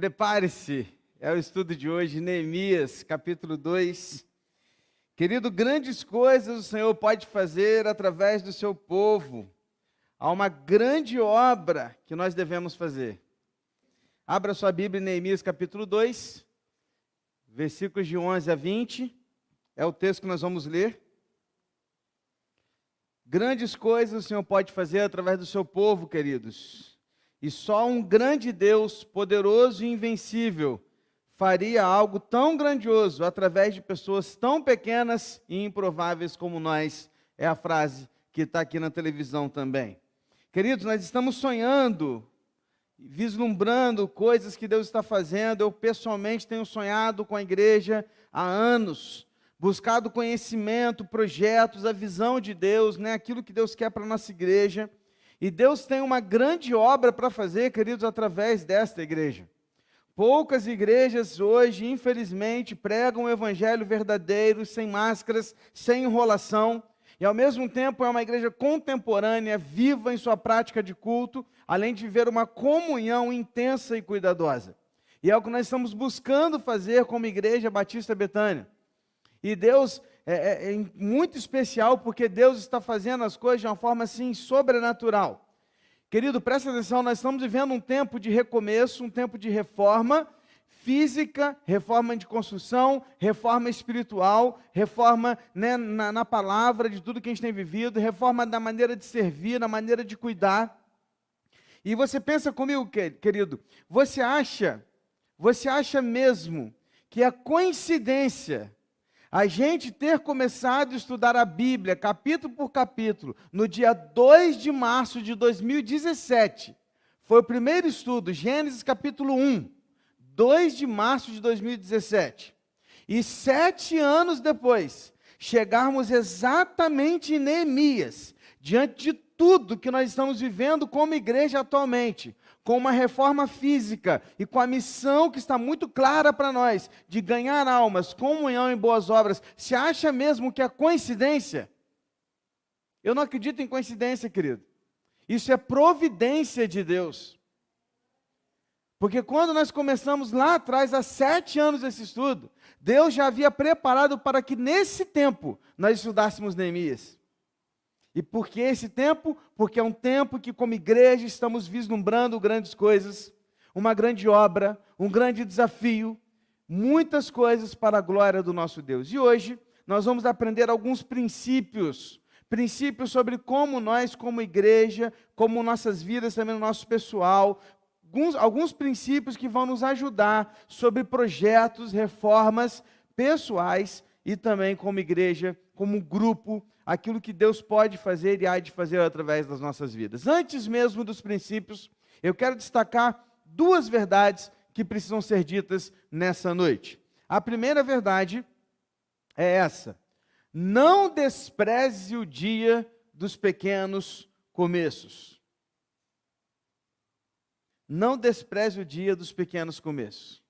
Prepare-se, é o estudo de hoje, Neemias, capítulo 2. Querido, grandes coisas o Senhor pode fazer através do seu povo. Há uma grande obra que nós devemos fazer. Abra sua Bíblia em Neemias, capítulo 2, versículos de 11 a 20. É o texto que nós vamos ler. Grandes coisas o Senhor pode fazer através do seu povo, queridos. E só um grande Deus, poderoso e invencível, faria algo tão grandioso através de pessoas tão pequenas e improváveis como nós. É a frase que está aqui na televisão também. Queridos, nós estamos sonhando, vislumbrando coisas que Deus está fazendo. Eu pessoalmente tenho sonhado com a igreja há anos, buscado conhecimento, projetos, a visão de Deus, né? Aquilo que Deus quer para a nossa igreja. E Deus tem uma grande obra para fazer, queridos, através desta igreja. Poucas igrejas hoje, infelizmente, pregam o evangelho verdadeiro, sem máscaras, sem enrolação. E ao mesmo tempo é uma igreja contemporânea, viva em sua prática de culto, além de viver uma comunhão intensa e cuidadosa. E é o que nós estamos buscando fazer como Igreja Batista Betânia. E Deus é muito especial, porque Deus está fazendo as coisas de uma forma assim sobrenatural. Querido, presta atenção, nós estamos vivendo um tempo de recomeço, um tempo de reforma física, reforma de construção, reforma espiritual, reforma, né, na palavra de tudo que a gente tem vivido, reforma da maneira de servir, na maneira de cuidar. E você pensa comigo, querido, você acha mesmo que é coincidência a gente ter começado a estudar a Bíblia, capítulo por capítulo, no dia 2 de março de 2017, foi o primeiro estudo, Gênesis capítulo 1, 2 de março de 2017, e 7 anos depois, chegarmos exatamente em Neemias, diante de tudo que nós estamos vivendo como igreja atualmente, com uma reforma física e com a missão que está muito clara para nós, de ganhar almas, comunhão e boas obras. Você acha mesmo que é coincidência? Eu não acredito em coincidência, querido. Isso é providência de Deus. Porque quando nós começamos lá atrás, há 7 anos esse estudo, Deus já havia preparado para que nesse tempo nós estudássemos Neemias. E por que esse tempo? Porque é um tempo que como igreja estamos vislumbrando grandes coisas, uma grande obra, um grande desafio, muitas coisas para a glória do nosso Deus. E hoje nós vamos aprender alguns princípios sobre como nós como igreja, como nossas vidas também no nosso pessoal, alguns princípios que vão nos ajudar sobre projetos, reformas pessoais e também como igreja, como grupo, aquilo que Deus pode fazer e há de fazer através das nossas vidas. Antes mesmo dos princípios, eu quero destacar 2 verdades que precisam ser ditas nessa noite. A primeira verdade é essa: não despreze o dia dos pequenos começos. Não despreze o dia dos pequenos começos.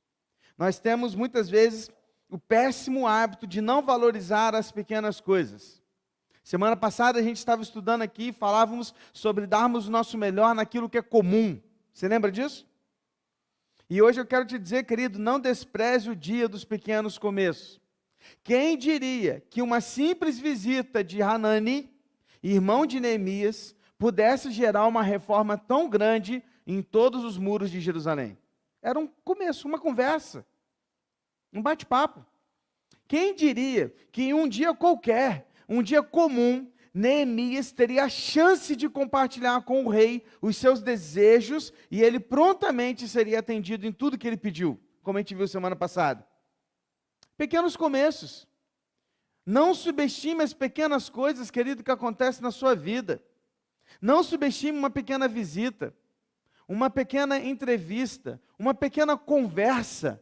Nós temos muitas vezes o péssimo hábito de não valorizar as pequenas coisas. Semana passada a gente estava estudando aqui e falávamos sobre darmos o nosso melhor naquilo que é comum. Você lembra disso? E hoje eu quero te dizer, querido, não despreze o dia dos pequenos começos. Quem diria que uma simples visita de Hanani, irmão de Neemias, pudesse gerar uma reforma tão grande em todos os muros de Jerusalém? Era um começo, uma conversa, um bate-papo. Quem diria que em um dia qualquer, um dia comum, Neemias teria a chance de compartilhar com o rei os seus desejos e ele prontamente seria atendido em tudo que ele pediu, como a gente viu semana passada. Pequenos começos. Não subestime as pequenas coisas, querido, que acontecem na sua vida. Não subestime uma pequena visita, uma pequena entrevista, uma pequena conversa.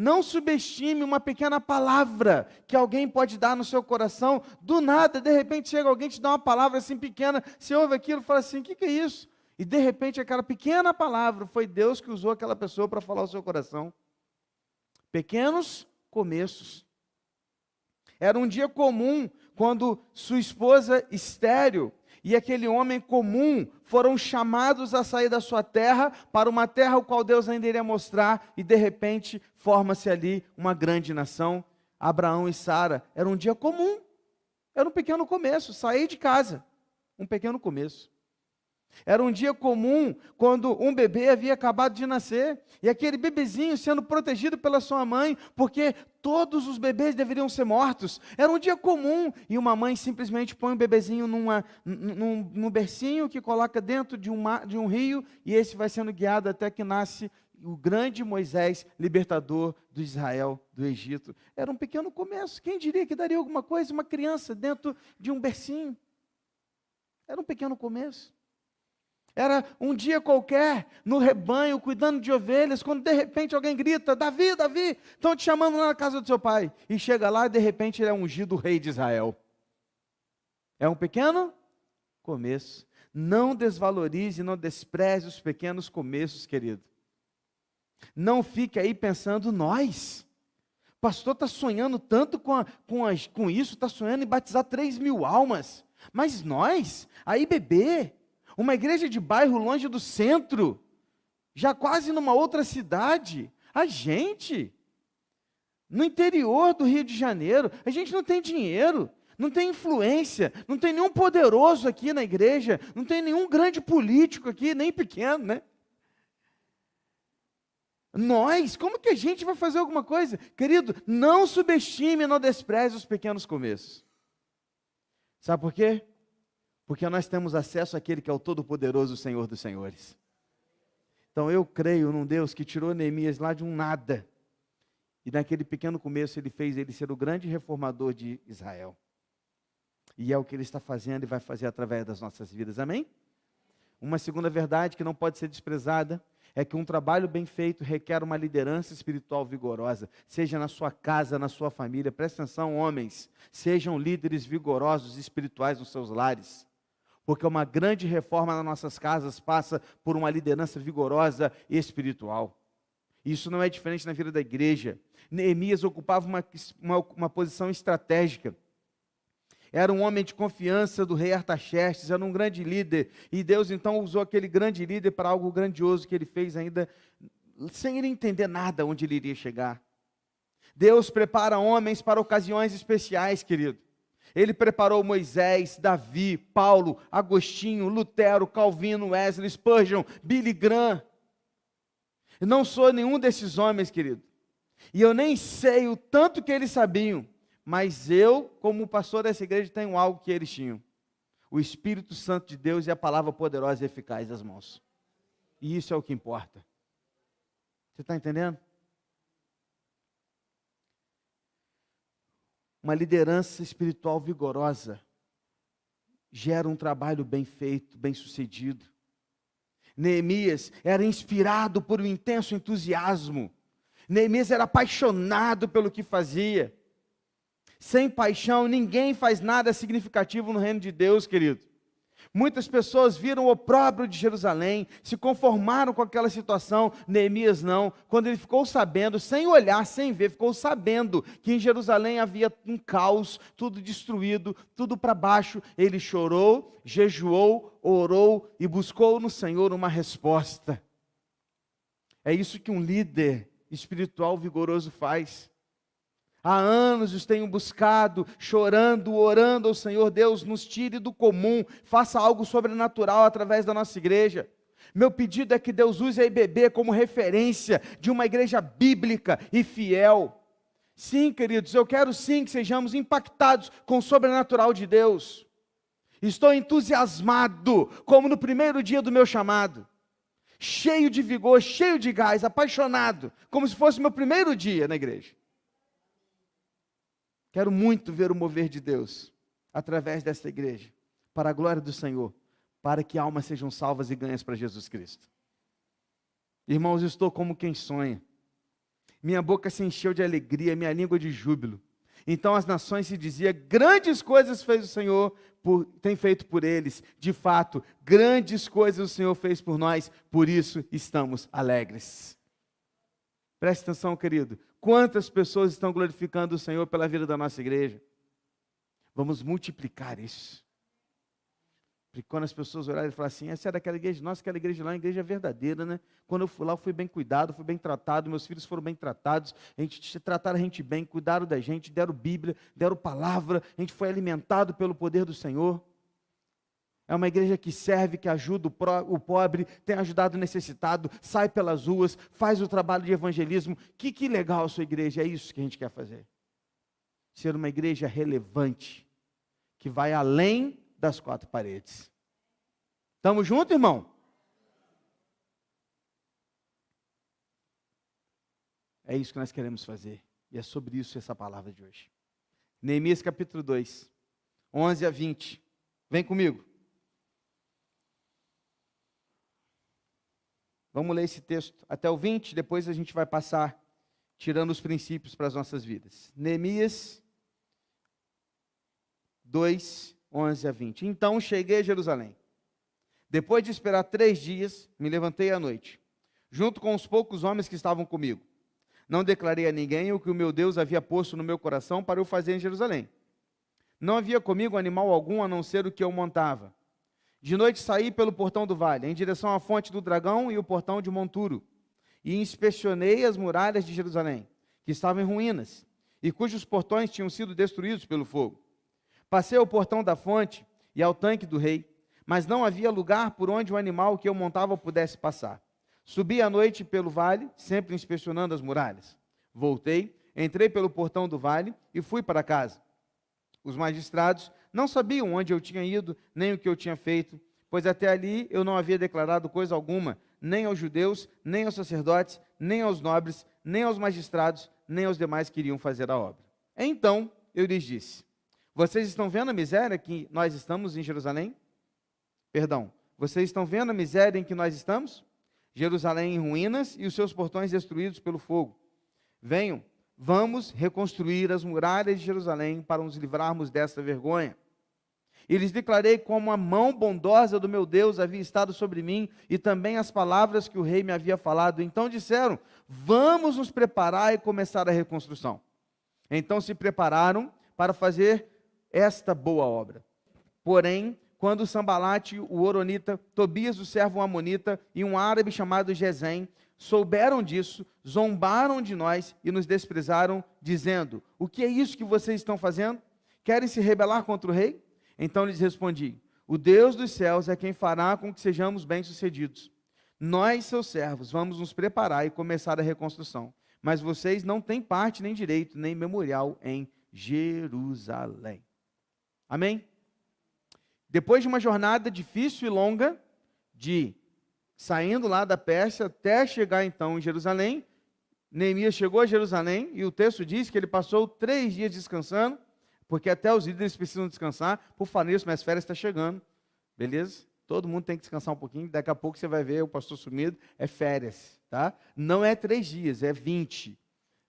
Não subestime uma pequena palavra que alguém pode dar no seu coração. Do nada, de repente, chega alguém e te dá uma palavra assim pequena. Você ouve aquilo e fala assim, o que é isso? E de repente, aquela pequena palavra, foi Deus que usou aquela pessoa para falar ao seu coração. Pequenos começos. Era um dia comum, quando sua esposa estéril e aquele homem comum foram chamados a sair da sua terra para uma terra ao qual Deus ainda iria mostrar, e de repente forma-se ali uma grande nação. Abraão e Sara, era um dia comum, era um pequeno começo, sair de casa, um pequeno começo. Era um dia comum quando um bebê havia acabado de nascer, e aquele bebezinho sendo protegido pela sua mãe, porque todos os bebês deveriam ser mortos. Era um dia comum, e uma mãe simplesmente põe o bebezinho num bercinho que coloca dentro de um rio, e esse vai sendo guiado até que nasce o grande Moisés, libertador do Israel, do Egito. Era um pequeno começo. Quem diria que daria alguma coisa, uma criança dentro de um bercinho? Era um pequeno começo. Era um dia qualquer, no rebanho, cuidando de ovelhas, quando de repente alguém grita: Davi, Davi, estão te chamando lá na casa do seu pai. E chega lá e de repente ele é ungido rei de Israel. É um pequeno começo. Não desvalorize, não despreze os pequenos começos, querido. Não fique aí pensando: nós, o pastor está sonhando tanto com isso, está sonhando em batizar 3.000 almas. Mas nós, aí bebê, uma igreja de bairro longe do centro, já quase numa outra cidade, a gente, no interior do Rio de Janeiro, a gente não tem dinheiro, não tem influência, não tem nenhum poderoso aqui na igreja, não tem nenhum grande político aqui, nem pequeno, né? Nós, como que a gente vai fazer alguma coisa? Querido, não subestime, não despreze os pequenos começos. Sabe por quê? Porque nós temos acesso àquele que é o Todo-Poderoso, o Senhor dos Senhores. Então eu creio num Deus que tirou Neemias lá de um nada, e naquele pequeno começo ele fez ele ser o grande reformador de Israel. E é o que ele está fazendo e vai fazer através das nossas vidas, amém? Uma segunda verdade que não pode ser desprezada é que um trabalho bem feito requer uma liderança espiritual vigorosa, seja na sua casa, na sua família. Presta atenção, homens, sejam líderes vigorosos espirituais nos seus lares, porque uma grande reforma nas nossas casas passa por uma liderança vigorosa e espiritual. Isso não é diferente na vida da igreja. Neemias ocupava uma posição estratégica. Era um homem de confiança do rei Artaxerxes, era um grande líder, e Deus então usou aquele grande líder para algo grandioso que ele fez ainda, sem ele entender nada onde ele iria chegar. Deus prepara homens para ocasiões especiais, querido. Ele preparou Moisés, Davi, Paulo, Agostinho, Lutero, Calvino, Wesley, Spurgeon, Billy Graham. Eu não sou nenhum desses homens, querido, e eu nem sei o tanto que eles sabiam, mas eu, como pastor dessa igreja, tenho algo que eles tinham: o Espírito Santo de Deus e a palavra poderosa e eficaz das mãos. E isso é o que importa. Você está entendendo? Uma liderança espiritual vigorosa gera um trabalho bem feito, bem sucedido. Neemias era inspirado por um intenso entusiasmo. Neemias era apaixonado pelo que fazia. Sem paixão, ninguém faz nada significativo no reino de Deus, querido. Muitas pessoas viram o opróbrio de Jerusalém, se conformaram com aquela situação. Neemias não. Quando ele ficou sabendo, sem olhar, sem ver, ficou sabendo que em Jerusalém havia um caos, tudo destruído, tudo para baixo, ele chorou, jejuou, orou e buscou no Senhor uma resposta. É isso que um líder espiritual vigoroso faz. Há anos os tenho buscado, chorando, orando ao Senhor: Deus, nos tire do comum, faça algo sobrenatural através da nossa igreja. Meu pedido é que Deus use a IBB como referência de uma igreja bíblica e fiel. Sim, queridos, eu quero sim que sejamos impactados com o sobrenatural de Deus. Estou entusiasmado, como no primeiro dia do meu chamado, cheio de vigor, cheio de gás, apaixonado, como se fosse meu primeiro dia na igreja. Quero muito ver o mover de Deus através desta igreja, para a glória do Senhor, para que almas sejam salvas e ganhas para Jesus Cristo. Irmãos, eu estou como quem sonha. Minha boca se encheu de alegria, minha língua de júbilo. Então as nações se diziam: grandes coisas fez o Senhor, tem feito por eles. De fato, grandes coisas o Senhor fez por nós, por isso estamos alegres. Preste atenção, querido. Quantas pessoas estão glorificando o Senhor pela vida da nossa igreja? Vamos multiplicar isso. Porque quando as pessoas olharem e falarem assim, essa é daquela igreja, nossa, aquela igreja lá é uma igreja verdadeira, né? Quando eu fui lá, eu fui bem cuidado, fui bem tratado, meus filhos foram bem tratados, trataram a gente bem, cuidaram da gente, deram Bíblia, deram palavra, a gente foi alimentado pelo poder do Senhor. É uma igreja que serve, que ajuda o pobre, tem ajudado o necessitado, sai pelas ruas, faz o trabalho de evangelismo. Que legal a sua igreja, é isso que a gente quer fazer. Ser uma igreja relevante, que vai além das quatro paredes. Estamos juntos, irmão? É isso que nós queremos fazer. E é sobre isso essa palavra de hoje. Neemias capítulo 2, 11 a 20. Vem comigo. Vamos ler esse texto até o 20, depois a gente vai passar tirando os princípios para as nossas vidas. Neemias 2, 11 a 20. Então cheguei a Jerusalém. Depois de esperar 3 dias, me levantei à noite, junto com os poucos homens que estavam comigo. Não declarei a ninguém o que o meu Deus havia posto no meu coração para eu fazer em Jerusalém. Não havia comigo animal algum a não ser o que eu montava. De noite saí pelo portão do vale, em direção à fonte do dragão e o portão de Monturo, e inspecionei as muralhas de Jerusalém, que estavam em ruínas, e cujos portões tinham sido destruídos pelo fogo. Passei ao portão da fonte e ao tanque do rei, mas não havia lugar por onde o animal que eu montava pudesse passar. Subi à noite pelo vale, sempre inspecionando as muralhas. Voltei, entrei pelo portão do vale e fui para casa. Os magistrados não sabiam onde eu tinha ido, nem o que eu tinha feito, pois até ali eu não havia declarado coisa alguma, nem aos judeus, nem aos sacerdotes, nem aos nobres, nem aos magistrados, nem aos demais que iriam fazer a obra. Então eu lhes disse: vocês estão vendo a miséria que nós estamos em Jerusalém? Vocês estão vendo a miséria em que nós estamos? Jerusalém em ruínas e os seus portões destruídos pelo fogo. Venham, vamos reconstruir as muralhas de Jerusalém para nos livrarmos dessa vergonha. E lhes declarei como a mão bondosa do meu Deus havia estado sobre mim e também as palavras que o rei me havia falado. Então disseram: vamos nos preparar e começar a reconstrução. Então se prepararam para fazer esta boa obra. Porém, quando Sambalate, o horonita, Tobias, o servo amonita, e um árabe chamado Gesem souberam disso, zombaram de nós e nos desprezaram, dizendo: o que é isso que vocês estão fazendo? Querem se rebelar contra o rei? Então lhes respondi: o Deus dos céus é quem fará com que sejamos bem-sucedidos. Nós, seus servos, vamos nos preparar e começar a reconstrução. Mas vocês não têm parte, nem direito, nem memorial em Jerusalém. Amém? Depois de uma jornada difícil e longa, saindo lá da Pérsia até chegar então em Jerusalém, Neemias chegou a Jerusalém e o texto diz que ele passou 3 dias descansando, porque até os líderes precisam descansar. Por falar nisso, minhas férias estão chegando, beleza? Todo mundo tem que descansar um pouquinho, daqui a pouco você vai ver o pastor sumido, é férias, tá? Não é 3 dias, é 20,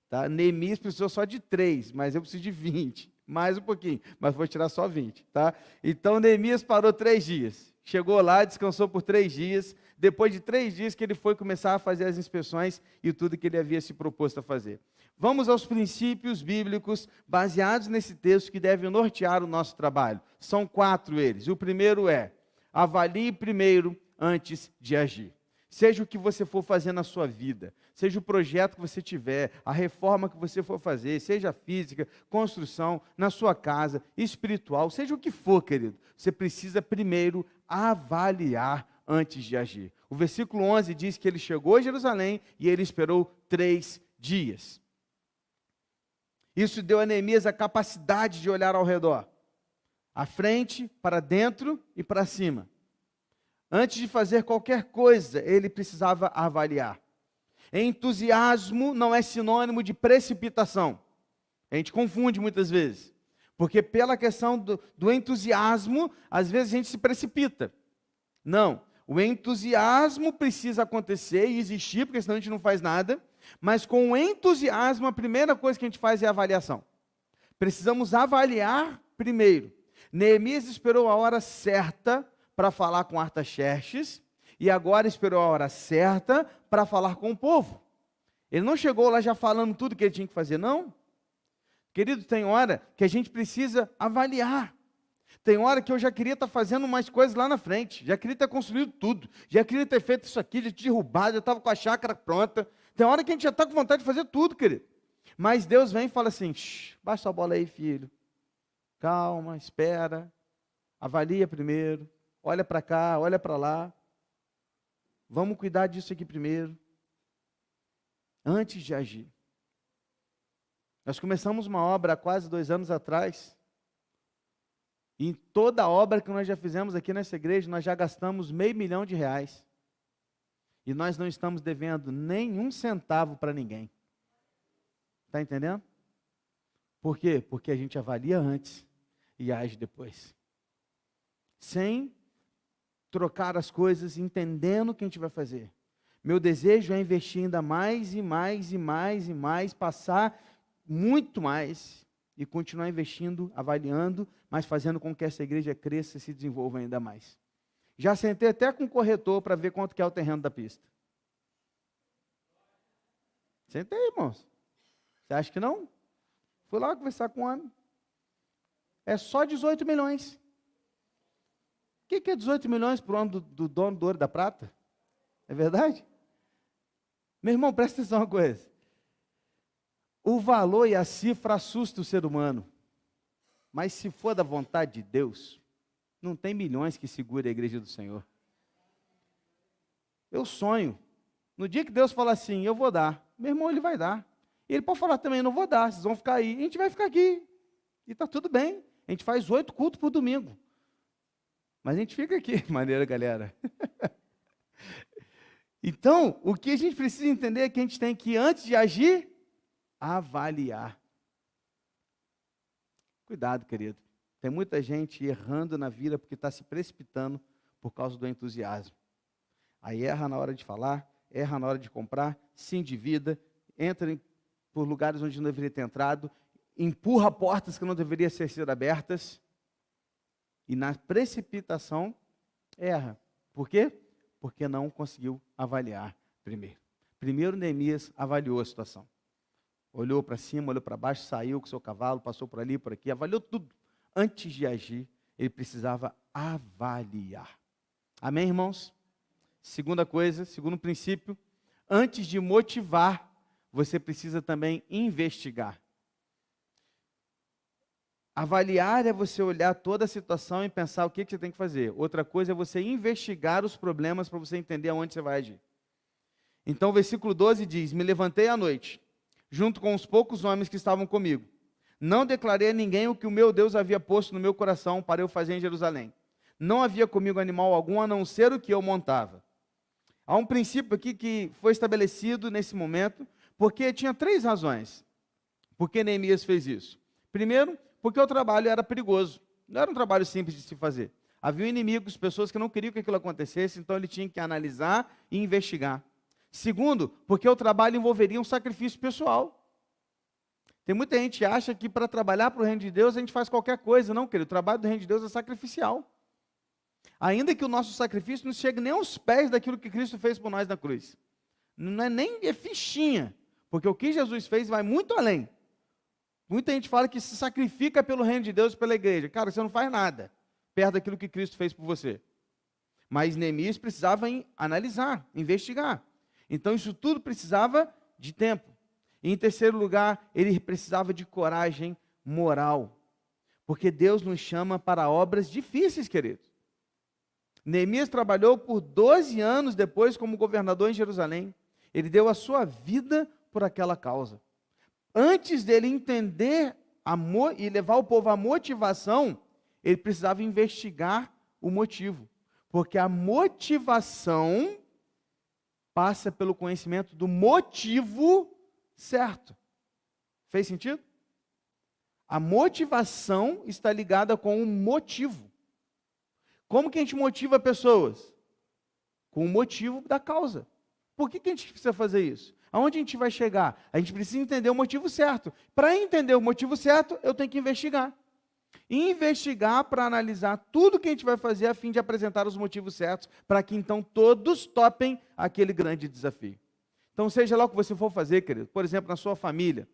tá? Neemias precisou só de 3, mas eu preciso de 20. Mais um pouquinho, mas vou tirar só 20, tá? Então, Neemias parou 3 dias. Chegou lá, descansou por 3 dias. Depois de 3 dias que ele foi começar a fazer as inspeções e tudo que ele havia se proposto a fazer. Vamos aos princípios bíblicos baseados nesse texto que devem nortear o nosso trabalho. São 4 eles. O primeiro é: avalie primeiro antes de agir. Seja o que você for fazer na sua vida, seja o projeto que você tiver, a reforma que você for fazer, seja física, construção, na sua casa, espiritual, seja o que for, querido, você precisa primeiro avaliar antes de agir. O versículo 11 diz que ele chegou a Jerusalém e ele esperou 3 dias. Isso deu a Neemias a capacidade de olhar ao redor, à frente, para dentro e para cima. Antes de fazer qualquer coisa, ele precisava avaliar. Entusiasmo não é sinônimo de precipitação. A gente confunde muitas vezes. Porque pela questão do entusiasmo, às vezes a gente se precipita. Não. O entusiasmo precisa acontecer e existir, porque senão a gente não faz nada. Mas com o entusiasmo, a primeira coisa que a gente faz é a avaliação. Precisamos avaliar primeiro. Neemias esperou a hora certa para falar com Artaxerxes, e agora esperou a hora certa para falar com o povo. Ele não chegou lá já falando tudo que ele tinha que fazer, não. Querido, tem hora que a gente precisa avaliar. Tem hora que eu já queria estar fazendo mais coisas lá na frente, já queria ter construído tudo, já queria ter feito isso aqui, já derrubado, já estava com a chácara pronta. Tem hora que a gente já está com vontade de fazer tudo, querido. Mas Deus vem e fala assim: baixa a bola aí, filho. Calma, espera, avalia primeiro, olha para cá, olha para lá. Vamos cuidar disso aqui primeiro, antes de agir. Nós começamos uma obra há quase 2 anos atrás, e em toda a obra que nós já fizemos aqui nessa igreja, nós já gastamos R$500 mil. E nós não estamos devendo nenhum centavo para ninguém. Está entendendo? Por quê? Porque a gente avalia antes e age depois. Sem trocar as coisas, entendendo o que a gente vai fazer. Meu desejo é investir ainda mais e mais e mais e mais, passar muito mais e continuar investindo, avaliando, mas fazendo com que essa igreja cresça e se desenvolva ainda mais. Já sentei até com o corretor para ver quanto que é o terreno da pista. Sentei, irmãos. Você acha que não? Fui lá conversar com o homem. É só 18 milhões. O que é 18 milhões para o ano do dono do Ouro e da Prata? É verdade? Meu irmão, presta atenção uma coisa. O valor e a cifra assustam o ser humano. Mas se for da vontade de Deus, não tem milhões que segure a igreja do Senhor. Eu sonho. No dia que Deus fala assim, eu vou dar. Meu irmão, Ele vai dar. Ele pode falar também, não vou dar, vocês vão ficar aí. A gente vai ficar aqui. E está tudo bem. A gente faz 8 cultos por domingo. Mas a gente fica aqui, maneira, galera. Então, o que a gente precisa entender é que a gente tem que, antes de agir, avaliar. Cuidado, querido. Tem muita gente errando na vida porque está se precipitando por causa do entusiasmo. Aí erra na hora de falar, erra na hora de comprar, se endivida, entra por lugares onde não deveria ter entrado, empurra portas que não deveriam ser abertas, e na precipitação, erra. Por quê? Porque não conseguiu avaliar primeiro. Primeiro Neemias avaliou a situação. Olhou para cima, olhou para baixo, saiu com o seu cavalo, passou por ali, por aqui, avaliou tudo. Antes de agir, ele precisava avaliar. Amém, irmãos? Segunda coisa, segundo princípio, antes de motivar, você precisa também investigar. Avaliar é você olhar toda a situação e pensar o que você tem que fazer. Outra coisa é você investigar os problemas para você entender aonde você vai agir. Então o versículo 12 diz: me levantei à noite, junto com os poucos homens que estavam comigo. Não declarei a ninguém o que o meu Deus havia posto no meu coração para eu fazer em Jerusalém. Não havia comigo animal algum a não ser o que eu montava. Há um princípio aqui que foi estabelecido nesse momento, porque tinha 3 razões por que Neemias fez isso. Primeiro, porque o trabalho era perigoso. Não era um trabalho simples de se fazer. Havia inimigos, pessoas que não queriam que aquilo acontecesse, então ele tinha que analisar e investigar. Segundo, porque o trabalho envolveria um sacrifício pessoal. Tem muita gente que acha que para trabalhar para o reino de Deus a gente faz qualquer coisa. Não, querido, o trabalho do reino de Deus é sacrificial. Ainda que o nosso sacrifício não chegue nem aos pés daquilo que Cristo fez por nós na cruz. Não é nem fichinha, porque o que Jesus fez vai muito além. Muita gente fala que se sacrifica pelo reino de Deus e pela igreja. Cara, você não faz nada perto daquilo que Cristo fez por você. Mas Neemias precisava analisar, investigar. Então isso tudo precisava de tempo. E em terceiro lugar, ele precisava de coragem moral. Porque Deus nos chama para obras difíceis, queridos. Neemias trabalhou por 12 anos depois como governador em Jerusalém. Ele deu a sua vida por aquela causa. Antes dele entender e levar o povo à motivação, ele precisava investigar o motivo. Porque a motivação passa pelo conhecimento do motivo certo. Fez sentido? A motivação está ligada com o motivo. Como que a gente motiva pessoas? Com o motivo da causa. Por que a gente precisa fazer isso? Aonde a gente vai chegar? A gente precisa entender o motivo certo. Para entender o motivo certo, eu tenho que investigar. Investigar para analisar tudo que a gente vai fazer a fim de apresentar os motivos certos, para que então todos topem aquele grande desafio. Então, seja lá o que você for fazer, querido, por exemplo, na sua família,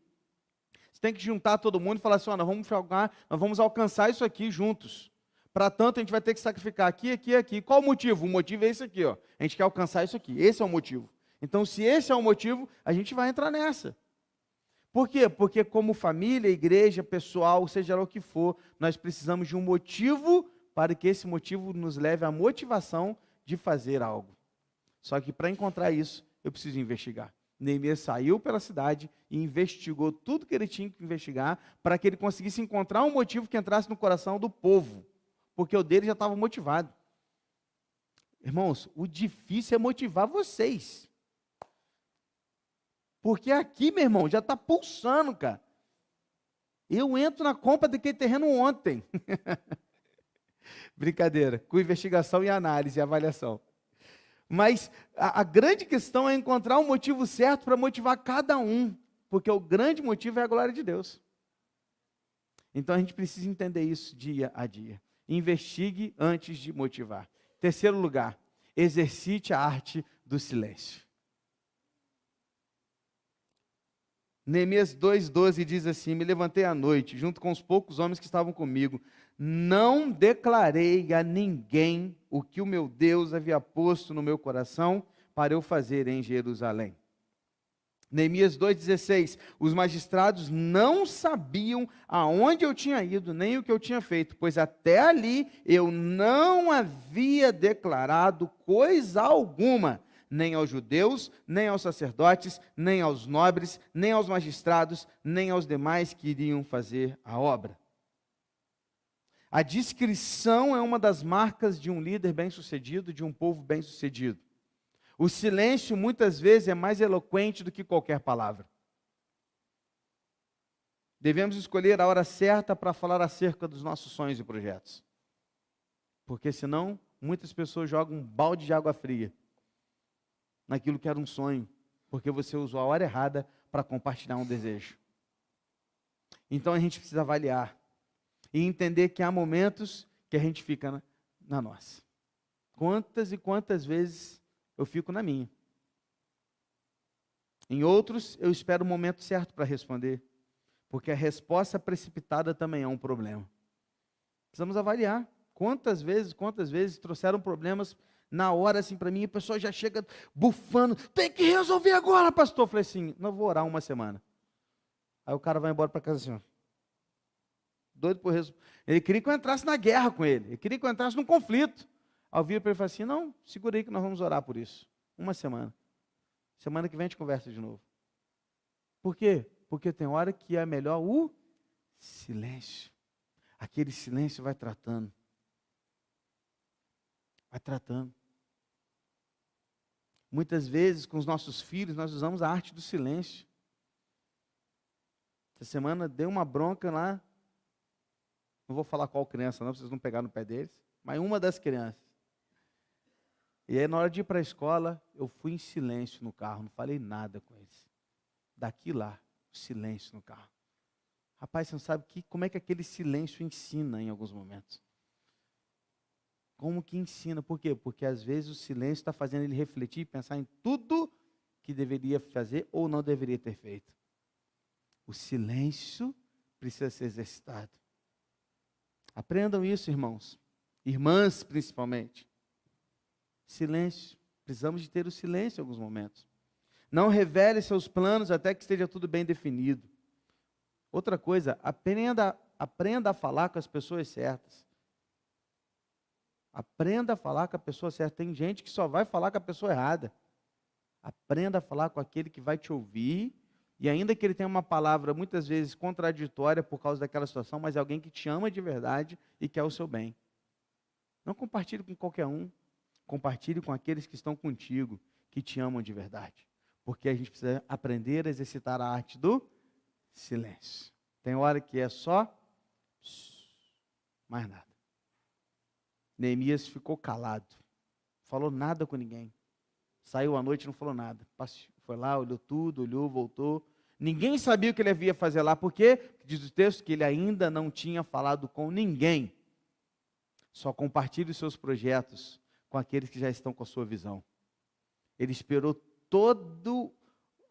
você tem que juntar todo mundo e falar assim: nós vamos alcançar isso aqui juntos. Para tanto, a gente vai ter que sacrificar aqui, aqui e aqui. Qual o motivo? O motivo é esse aqui, ó. A gente quer alcançar isso aqui. Esse é o motivo. Então, se esse é o motivo, a gente vai entrar nessa. Por quê? Porque como família, igreja, pessoal, seja lá o que for, nós precisamos de um motivo para que esse motivo nos leve à motivação de fazer algo. Só que para encontrar isso, eu preciso investigar. Neemias saiu pela cidade e investigou tudo que ele tinha que investigar para que ele conseguisse encontrar um motivo que entrasse no coração do povo, porque o dele já estava motivado. Irmãos, o difícil é motivar vocês. Porque aqui, meu irmão, já está pulsando, cara. Eu entro na compra daquele terreno ontem. Brincadeira, com investigação e análise e avaliação. Mas a grande questão é encontrar um motivo certo para motivar cada um, porque o grande motivo é a glória de Deus. Então a gente precisa entender isso dia a dia. Investigue antes de motivar. Terceiro lugar, exercite a arte do silêncio. Neemias 2,12 diz assim: me levantei à noite, junto com os poucos homens que estavam comigo, não declarei a ninguém o que o meu Deus havia posto no meu coração para eu fazer em Jerusalém. Neemias 2,16, os magistrados não sabiam aonde eu tinha ido, nem o que eu tinha feito, pois até ali eu não havia declarado coisa alguma, nem aos judeus, nem aos sacerdotes, nem aos nobres, nem aos magistrados, nem aos demais que iriam fazer a obra. A discrição é uma das marcas de um líder bem-sucedido, de um povo bem-sucedido. O silêncio muitas vezes é mais eloquente do que qualquer palavra. Devemos escolher a hora certa para falar acerca dos nossos sonhos e projetos. Porque senão, muitas pessoas jogam um balde de água fria naquilo que era um sonho, porque você usou a hora errada para compartilhar um desejo. Então a gente precisa avaliar e entender que há momentos que a gente fica na nossa. Quantas e quantas vezes eu fico na minha. Em outros, eu espero o momento certo para responder, porque a resposta precipitada também é um problema. Precisamos avaliar quantas vezes trouxeram problemas na hora assim para mim, e a pessoa já chega bufando, tem que resolver agora, pastor. Eu falei assim, não vou orar uma semana. Aí o cara vai embora para casa assim, ó, doido por resolver. Ele queria que eu entrasse na guerra com ele, ele queria que eu entrasse num conflito. Ao vir para ele falar assim, não, segura aí que nós vamos orar por isso. Uma semana. Semana que vem a gente conversa de novo. Por quê? Porque tem hora que é melhor o silêncio. Aquele silêncio vai tratando. Vai tratando. Muitas vezes, com os nossos filhos, nós usamos a arte do silêncio. Essa semana deu uma bronca lá. Não vou falar qual criança não, vocês não pegar no pé deles. Mas uma das crianças. E aí, na hora de ir para a escola, eu fui em silêncio no carro, não falei nada com eles. Daqui lá, silêncio no carro. Rapaz, você não sabe como é que aquele silêncio ensina em alguns momentos. Como que ensina? Por quê? Porque às vezes o silêncio está fazendo ele refletir e pensar em tudo que deveria fazer ou não deveria ter feito. O silêncio precisa ser exercitado. Aprendam isso, irmãos. Irmãs, principalmente. Silêncio. Precisamos de ter o silêncio em alguns momentos. Não revele seus planos até que esteja tudo bem definido. Outra coisa, aprenda a falar com as pessoas certas. Aprenda a falar com a pessoa certa. Tem gente que só vai falar com a pessoa errada. Aprenda a falar com aquele que vai te ouvir, e ainda que ele tenha uma palavra muitas vezes contraditória por causa daquela situação, mas é alguém que te ama de verdade e quer o seu bem. Não compartilhe com qualquer um. Compartilhe com aqueles que estão contigo, que te amam de verdade. Porque a gente precisa aprender a exercitar a arte do silêncio. Tem hora que é só mais nada. Neemias ficou calado. Falou nada com ninguém. Saiu à noite e não falou nada. Foi lá, olhou tudo, olhou, voltou. Ninguém sabia o que ele havia fazer lá. Por quê? Diz o texto que ele ainda não tinha falado com ninguém. Só compartilhe os seus projetos com aqueles que já estão com a sua visão. Ele esperou toda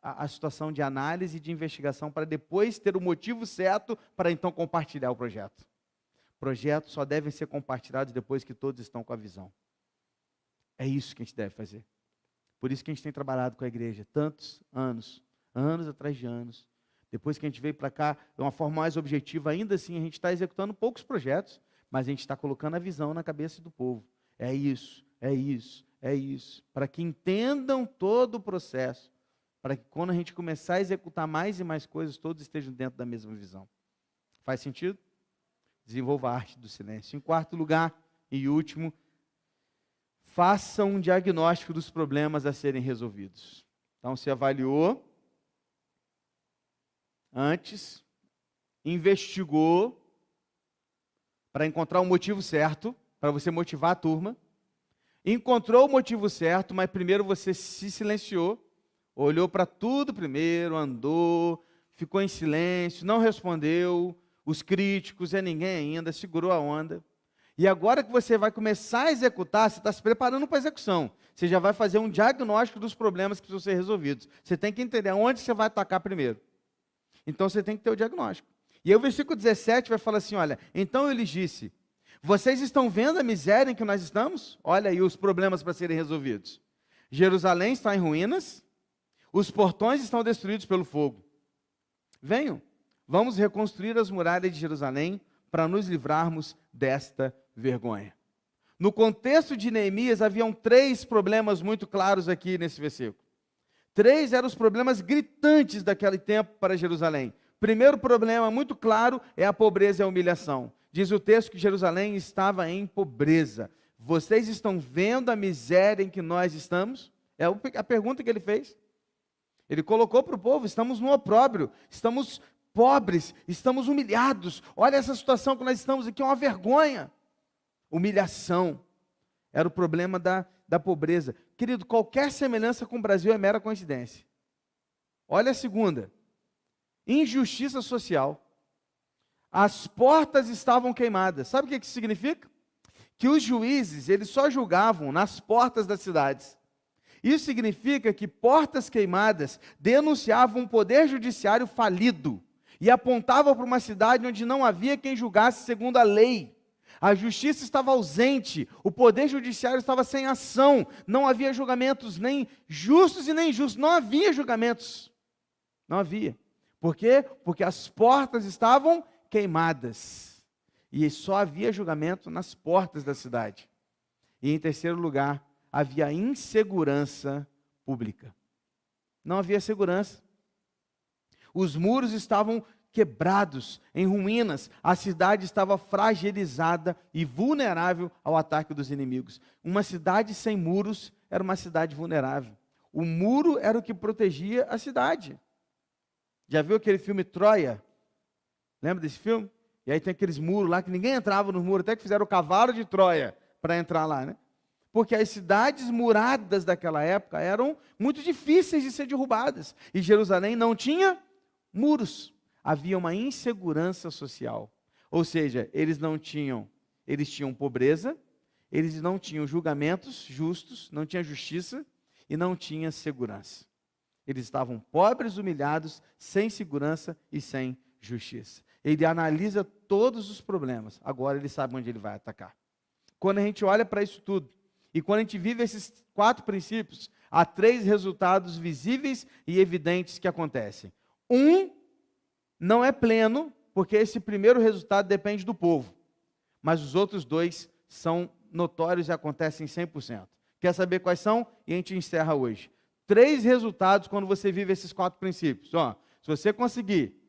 a situação de análise e de investigação para depois ter o motivo certo para então compartilhar o projeto. Projetos só devem ser compartilhados depois que todos estão com a visão. É isso que a gente deve fazer. Por isso que a gente tem trabalhado com a igreja tantos anos, anos atrás de anos. Depois que a gente veio para cá, de uma forma mais objetiva, ainda assim a gente está executando poucos projetos, mas a gente está colocando a visão na cabeça do povo. É isso, é isso, é isso. Para que entendam todo o processo. Para que quando a gente começar a executar mais e mais coisas, todos estejam dentro da mesma visão. Faz sentido? Desenvolva a arte do silêncio. Em quarto lugar e último, faça um diagnóstico dos problemas a serem resolvidos. Então, você avaliou antes, investigou para encontrar o motivo certo, para você motivar a turma. Encontrou o motivo certo, mas primeiro você se silenciou, olhou para tudo primeiro, andou, ficou em silêncio, não respondeu, os críticos, ninguém ainda, segurou a onda. E agora que você vai começar a executar, você está se preparando para a execução. Você já vai fazer um diagnóstico dos problemas que precisam ser resolvidos. Você tem que entender onde você vai atacar primeiro. Então você tem que ter o diagnóstico. E aí o versículo 17 vai falar assim, olha, então eu lhes disse, vocês estão vendo a miséria em que nós estamos? Olha aí os problemas para serem resolvidos. Jerusalém está em ruínas, os portões estão destruídos pelo fogo. Venham, vamos reconstruir as muralhas de Jerusalém para nos livrarmos desta vergonha. No contexto de Neemias, haviam 3 problemas muito claros aqui nesse versículo. 3 eram os problemas gritantes daquele tempo para Jerusalém. Primeiro problema muito claro é a pobreza e a humilhação. Diz o texto que Jerusalém estava em pobreza. Vocês estão vendo a miséria em que nós estamos? É a pergunta que ele fez. Ele colocou para o povo, estamos no opróbrio, estamos pobres, estamos humilhados. Olha essa situação que nós estamos aqui, é uma vergonha. Humilhação era o problema da pobreza. Querido, qualquer semelhança com o Brasil é mera coincidência. Olha a segunda. Injustiça social. As portas estavam queimadas. Sabe o que isso significa? Que os juízes, eles só julgavam nas portas das cidades. Isso significa que portas queimadas denunciavam um poder judiciário falido e apontavam para uma cidade onde não havia quem julgasse segundo a lei. A justiça estava ausente, o poder judiciário estava sem ação, não havia julgamentos nem justos e nem injustos, não havia julgamentos, não havia. Por quê? Porque as portas estavam queimadas, e só havia julgamento nas portas da cidade. E em terceiro lugar, havia insegurança pública. Não havia segurança. Os muros estavam quebrados, em ruínas, a cidade estava fragilizada e vulnerável ao ataque dos inimigos. Uma cidade sem muros era uma cidade vulnerável. O muro era o que protegia a cidade. Já viu aquele filme Troia? Lembra desse filme? E aí tem aqueles muros lá que ninguém entrava nos muros, até que fizeram o cavalo de Troia para entrar lá, né? Porque as cidades muradas daquela época eram muito difíceis de ser derrubadas. E Jerusalém não tinha muros. Havia uma insegurança social. Ou seja, eles tinham pobreza, eles não tinham julgamentos justos, não tinha justiça e não tinha segurança. Eles estavam pobres, humilhados, sem segurança e sem justiça. Ele analisa todos os problemas, agora ele sabe onde ele vai atacar. Quando a gente olha para isso tudo, e quando a gente vive esses 4 princípios, há 3 resultados visíveis e evidentes que acontecem. Não é pleno, porque esse primeiro resultado depende do povo. Mas os outros 2 são notórios e acontecem 100%. Quer saber quais são? E a gente encerra hoje. 3 resultados quando você vive esses 4 princípios. Se você conseguir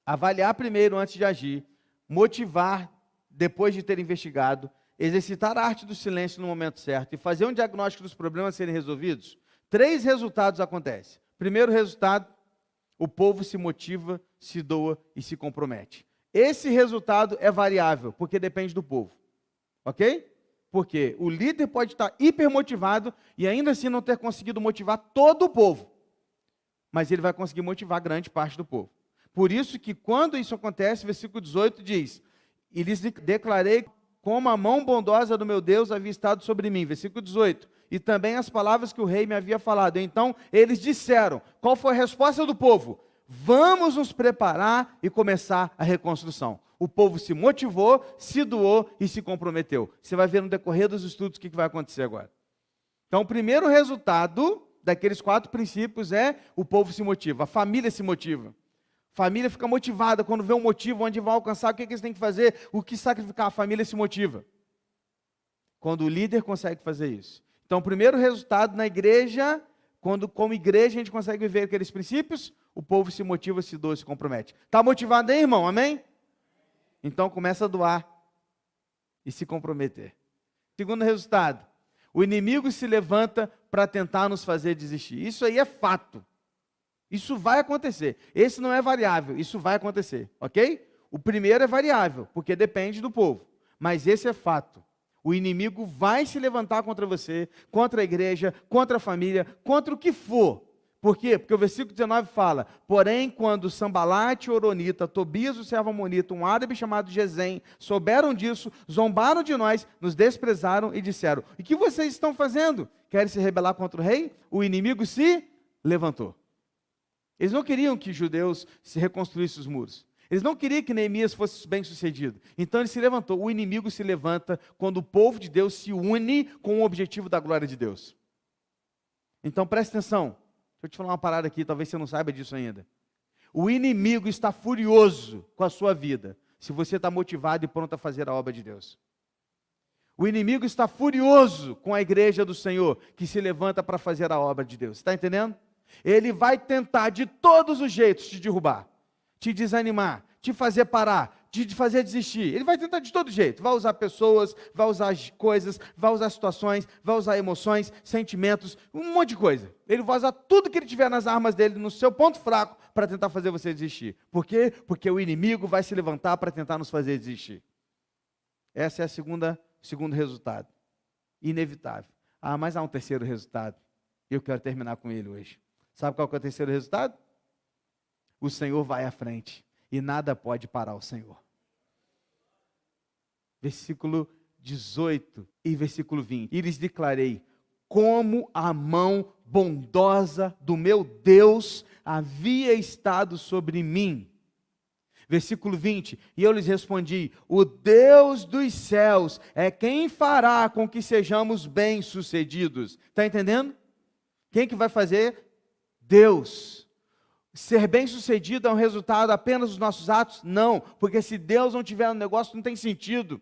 avaliar primeiro antes de agir, motivar depois de ter investigado, exercitar a arte do silêncio no momento certo e fazer um diagnóstico dos problemas serem resolvidos, 3 resultados acontecem. Primeiro resultado, o povo se motiva, se doa e se compromete. Esse resultado é variável, porque depende do povo. Ok? Porque o líder pode estar hipermotivado e ainda assim não ter conseguido motivar todo o povo. Mas ele vai conseguir motivar grande parte do povo. Por isso que quando isso acontece, versículo 18 diz, e lhes declarei como a mão bondosa do meu Deus havia estado sobre mim. Versículo 18. E também as palavras que o rei me havia falado. Então, eles disseram, qual foi a resposta do povo? vamos nos preparar e começar a reconstrução. O povo se motivou, se doou e se comprometeu. Você vai ver no decorrer dos estudos o que vai acontecer agora. Então, o primeiro resultado daqueles 4 princípios é o povo se motiva, a família se motiva. A família fica motivada quando vê um motivo onde vai alcançar, o que eles têm que fazer, o que sacrificar, a família se motiva. Quando o líder consegue fazer isso. Então, o primeiro resultado na igreja, quando como igreja a gente consegue viver aqueles princípios, o povo se motiva, se doa, se compromete. Está motivado aí, irmão? Amém? Então, começa a doar e se comprometer. Segundo resultado, o inimigo se levanta para tentar nos fazer desistir. Isso aí é fato. Isso vai acontecer. Esse não é variável, isso vai acontecer, ok? O primeiro é variável, porque depende do povo. Mas esse é fato. O inimigo vai se levantar contra você, contra a igreja, contra a família, contra o que for. Por quê? Porque o versículo 19 fala: porém, quando Sambalate, Oronita, Tobias, o servo amonita, um árabe chamado Gesem, souberam disso, zombaram de nós, nos desprezaram e disseram: o que vocês estão fazendo? Querem se rebelar contra o rei? O inimigo se levantou. Eles não queriam que os judeus se reconstruíssem os muros. Eles não queriam que Neemias fosse bem sucedido. Então ele se levantou. O inimigo se levanta quando o povo de Deus se une com o objetivo da glória de Deus. Então presta atenção. Deixa eu te falar uma parada aqui, talvez você não saiba disso ainda. O inimigo está furioso com a sua vida, se você está motivado e pronto a fazer a obra de Deus. O inimigo está furioso com a igreja do Senhor, que se levanta para fazer a obra de Deus. Está entendendo? Ele vai tentar de todos os jeitos te derrubar, te desanimar, te fazer parar, te fazer desistir. Ele vai tentar de todo jeito. Vai usar pessoas, vai usar coisas, vai usar situações, vai usar emoções, sentimentos, um monte de coisa. Ele vai usar tudo que ele tiver nas armas dele, no seu ponto fraco, para tentar fazer você desistir. Por quê? Porque o inimigo vai se levantar para tentar nos fazer desistir. Essa é o segundo resultado. Inevitável. Mas há um terceiro resultado. E eu quero terminar com ele hoje. Sabe qual que é o terceiro resultado? O Senhor vai à frente e nada pode parar o Senhor. Versículo 18 e versículo 20. E lhes declarei: como a mão bondosa do meu Deus havia estado sobre mim. Versículo 20. E eu lhes respondi: o Deus dos céus é quem fará com que sejamos bem-sucedidos. Está entendendo? Quem que vai fazer? Deus. Ser bem-sucedido é um resultado apenas dos nossos atos? Não, porque se Deus não tiver no negócio, não tem sentido.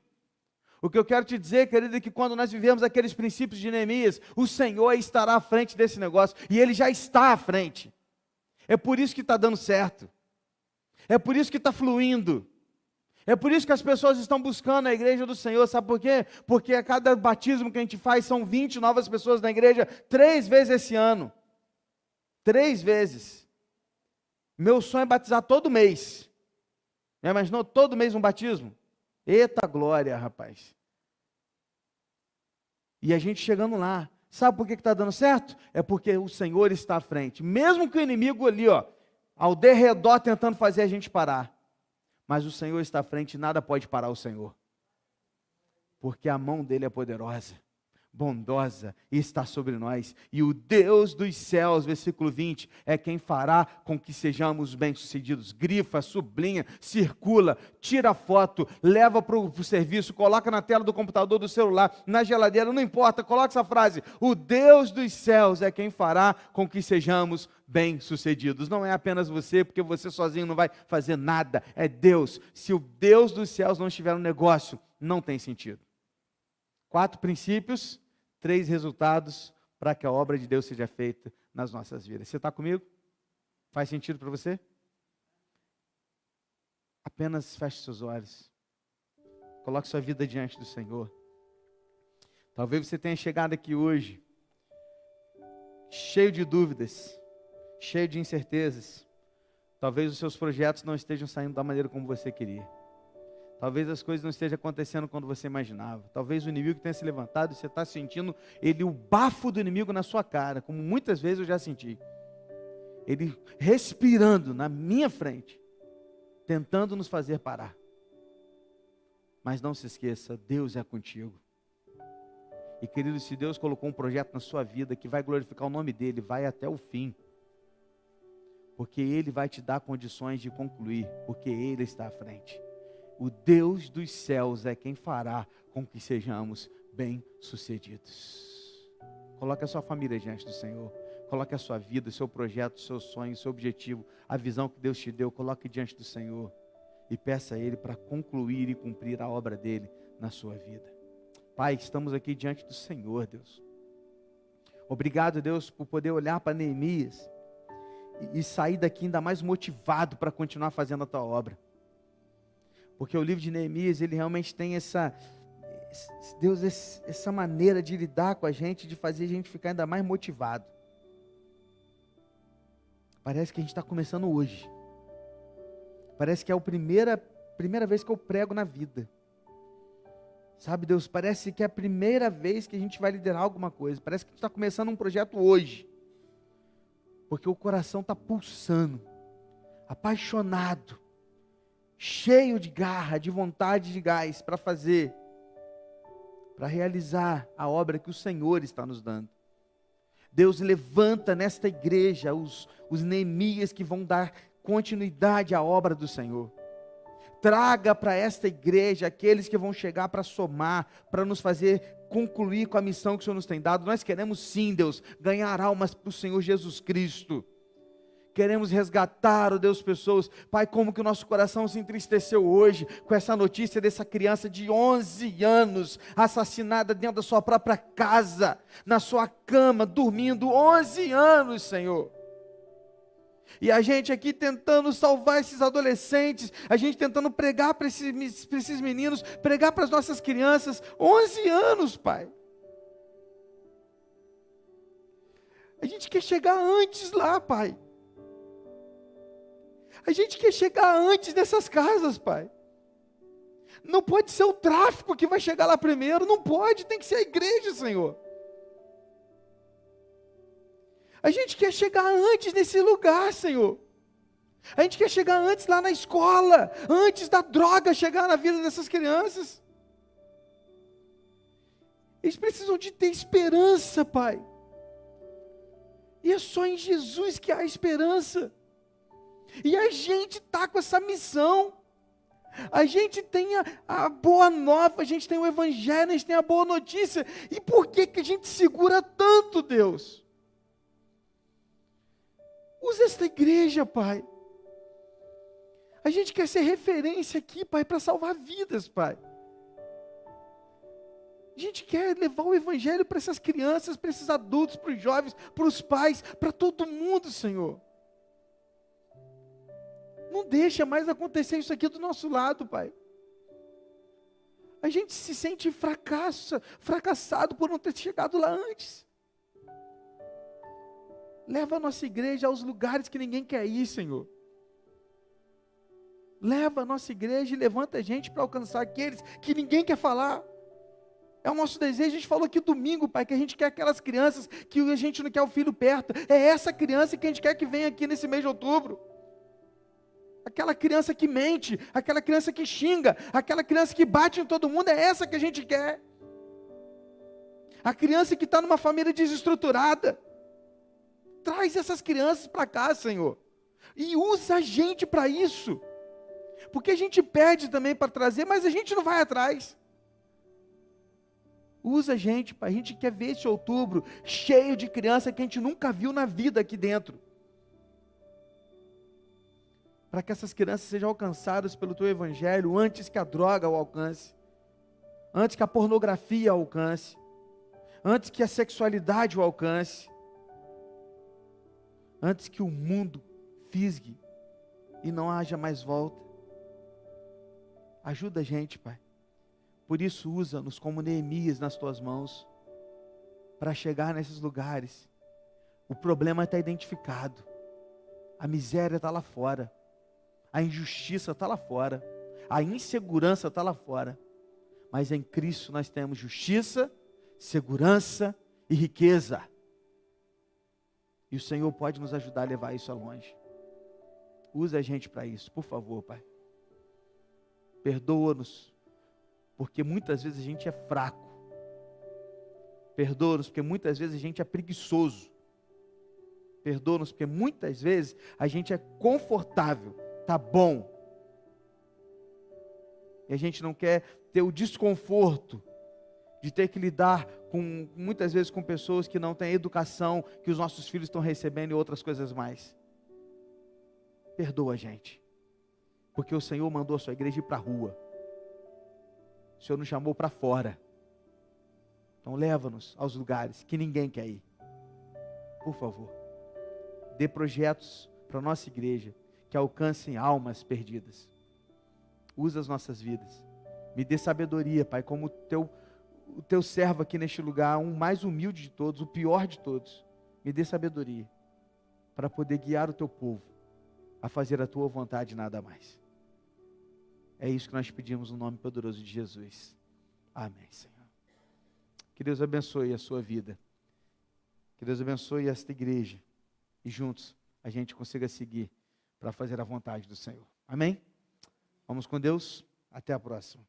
O que eu quero te dizer, querido, é que quando nós vivemos aqueles princípios de Neemias, o Senhor estará à frente desse negócio, e Ele já está à frente. É por isso que está dando certo. É por isso que está fluindo. É por isso que as pessoas estão buscando a igreja do Senhor, sabe por quê? Porque a cada batismo que a gente faz, são 20 novas pessoas na igreja, 3 vezes esse ano. 3 vezes. Meu sonho é batizar todo mês. Já imaginou todo mês um batismo? Eita glória, rapaz. E a gente chegando lá. Sabe por que está dando certo? É porque o Senhor está à frente. Mesmo que o inimigo ali, ao derredor, tentando fazer a gente parar. Mas o Senhor está à frente e nada pode parar o Senhor. Porque a mão dele é poderosa, bondosa, e está sobre nós. E o Deus dos céus, versículo 20, é quem fará com que sejamos bem-sucedidos. Grifa, sublinha, circula, tira foto, leva para o serviço, coloca na tela do computador, do celular, na geladeira, não importa, coloca essa frase: o Deus dos céus é quem fará com que sejamos bem-sucedidos. Não é apenas você, porque você sozinho não vai fazer nada, é Deus. Se o Deus dos céus não estiver no negócio, não tem sentido. 4 princípios, 3 resultados para que a obra de Deus seja feita nas nossas vidas. Você está comigo? Faz sentido para você? Apenas feche seus olhos. Coloque sua vida diante do Senhor. Talvez você tenha chegado aqui hoje cheio de dúvidas, cheio de incertezas. Talvez os seus projetos não estejam saindo da maneira como você queria. Talvez as coisas não estejam acontecendo quando você imaginava. Talvez o inimigo tenha se levantado e você está sentindo o bafo do inimigo na sua cara, como muitas vezes eu já senti. Ele respirando na minha frente, tentando nos fazer parar. Mas não se esqueça, Deus é contigo. E querido, se Deus colocou um projeto na sua vida que vai glorificar o nome dele, vai até o fim. porque Ele vai te dar condições de concluir, porque Ele está à frente. O Deus dos céus é quem fará com que sejamos bem-sucedidos. Coloque a sua família diante do Senhor. Coloque a sua vida, o seu projeto, o seu sonho, o seu objetivo, a visão que Deus te deu, coloque diante do Senhor. E peça a Ele para concluir e cumprir a obra dEle na sua vida. Pai, estamos aqui diante do Senhor, Deus. Obrigado, Deus, por poder olhar para Neemias e sair daqui ainda mais motivado para continuar fazendo a tua obra. Porque o livro de Neemias, ele realmente tem essa maneira de lidar com a gente, de fazer a gente ficar ainda mais motivado. Parece que a gente está começando hoje. Parece que é a primeira vez que eu prego na vida. Sabe, Deus, parece que é a primeira vez que a gente vai liderar alguma coisa. Parece que a gente está começando um projeto hoje. Porque o coração está pulsando, apaixonado, cheio de garra, de vontade, de gás para fazer, para realizar a obra que o Senhor está nos dando. Deus, levanta nesta igreja os Neemias que vão dar continuidade à obra do Senhor. Traga para esta igreja aqueles que vão chegar para somar, para nos fazer concluir com a missão que o Senhor nos tem dado. Nós queremos sim, Deus, ganhar almas para o Senhor Jesus Cristo. Queremos resgatar, ó Deus, pessoas. Pai, como que o nosso coração se entristeceu hoje com essa notícia dessa criança de 11 anos, assassinada dentro da sua própria casa, na sua cama, dormindo. 11 anos, Senhor. E a gente aqui tentando salvar esses adolescentes, a gente tentando pregar para esses meninos, pregar para as nossas crianças. 11 anos, Pai. A gente quer chegar antes lá, Pai. A gente quer chegar antes dessas casas, Pai. Não pode ser o tráfico que vai chegar lá primeiro, não pode, tem que ser a igreja, Senhor. A gente quer chegar antes nesse lugar, Senhor. A gente quer chegar antes lá na escola, antes da droga chegar na vida dessas crianças. Eles precisam de ter esperança, Pai. E é só em Jesus que há esperança. E a gente está com essa missão. A gente tem a boa nova, a gente tem o evangelho, a gente tem a boa notícia. E por que a gente segura tanto, Deus? Usa esta igreja, Pai. A gente quer ser referência aqui, Pai, para salvar vidas, Pai. A gente quer levar o evangelho para essas crianças, para esses adultos, para os jovens, para os pais, para todo mundo, Senhor. Não deixa mais acontecer isso aqui do nosso lado, Pai. A gente se sente fracassado por não ter chegado lá antes. Leva a nossa igreja aos lugares que ninguém quer ir, Senhor. Leva a nossa igreja e levanta a gente para alcançar aqueles que ninguém quer falar. É o nosso desejo. A gente falou aqui domingo, Pai, que a gente quer aquelas crianças que a gente não quer o filho perto. É essa criança que a gente quer que venha aqui nesse mês de outubro. Aquela criança que mente, aquela criança que xinga, aquela criança que bate em todo mundo, é essa que a gente quer. A criança que está numa família desestruturada. Traz essas crianças para cá, Senhor. E usa a gente para isso. Porque a gente pede também para trazer, mas a gente não vai atrás. Usa a gente, Pai. A gente quer ver esse outubro cheio de criança que a gente nunca viu na vida aqui dentro. Para que essas crianças sejam alcançadas pelo Teu Evangelho antes que a droga o alcance. Antes que a pornografia o alcance. Antes que a sexualidade o alcance. Antes que o mundo fisgue e não haja mais volta. Ajuda a gente, Pai. Por isso, usa-nos como Neemias nas Tuas mãos, para chegar nesses lugares. O problema está identificado. A miséria está lá fora. A injustiça está lá fora. A insegurança está lá fora. Mas em Cristo nós temos justiça, segurança e riqueza. E o Senhor pode nos ajudar a levar isso a longe. Usa a gente para isso, por favor, Pai. Perdoa-nos, porque muitas vezes a gente é fraco. Perdoa-nos, porque muitas vezes a gente é preguiçoso. Perdoa-nos, porque muitas vezes a gente é confortável, tá bom. E a gente não quer ter o desconforto de ter que lidar muitas vezes com pessoas que não têm a educação que os nossos filhos estão recebendo e outras coisas mais. Perdoa a gente, porque o Senhor mandou a sua igreja ir para a rua. O Senhor nos chamou para fora. Então leva-nos aos lugares que ninguém quer ir. Por favor, dê projetos para a nossa igreja que alcancem almas perdidas. Usa as nossas vidas. Me dê sabedoria, Pai, como o teu servo aqui neste lugar, um mais humilde de todos, o pior de todos. Me dê sabedoria para poder guiar o teu povo a fazer a tua vontade e nada mais. É isso que nós pedimos no nome poderoso de Jesus. Amém, Senhor. Que Deus abençoe a sua vida. Que Deus abençoe esta igreja. E juntos a gente consiga seguir para fazer a vontade do Senhor. Amém? Vamos com Deus. Até a próxima.